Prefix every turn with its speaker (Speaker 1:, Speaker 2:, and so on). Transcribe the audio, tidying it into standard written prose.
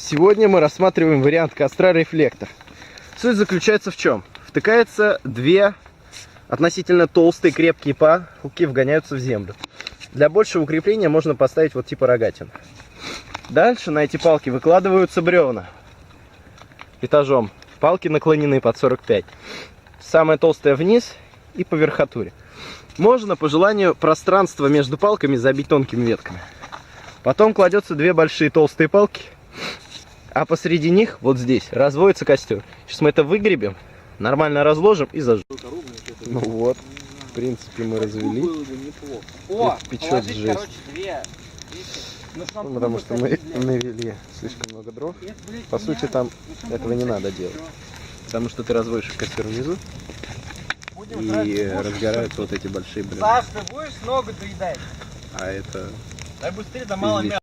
Speaker 1: Сегодня мы рассматриваем вариант костра рефлектор. Суть заключается в чем? Втыкается две относительно толстые крепкие палки, вгоняются в землю. Для большего укрепления можно поставить вот типа рогатин. Дальше на эти палки выкладываются бревна этажом. Палки наклонены под 45. Самая толстая вниз и по верхотуре. Можно по желанию пространство между палками забить тонкими ветками. Потом кладется две большие толстые палки, а посреди них, вот здесь, разводится костер. Сейчас мы это выгребем, нормально разложим и зажжем. Ну вот, в принципе, мы развели.
Speaker 2: О,
Speaker 1: печет жесть.
Speaker 2: короче, две.
Speaker 1: Ну, потому что мы навели слишком много дров. По сути, там этого не надо делать. Потому что ты разводишь костер внизу, и разгораются вот эти большие бревна.
Speaker 2: Саш, ты будешь ногу доедать?
Speaker 1: А это...
Speaker 2: Дай быстрее, да мало мяса.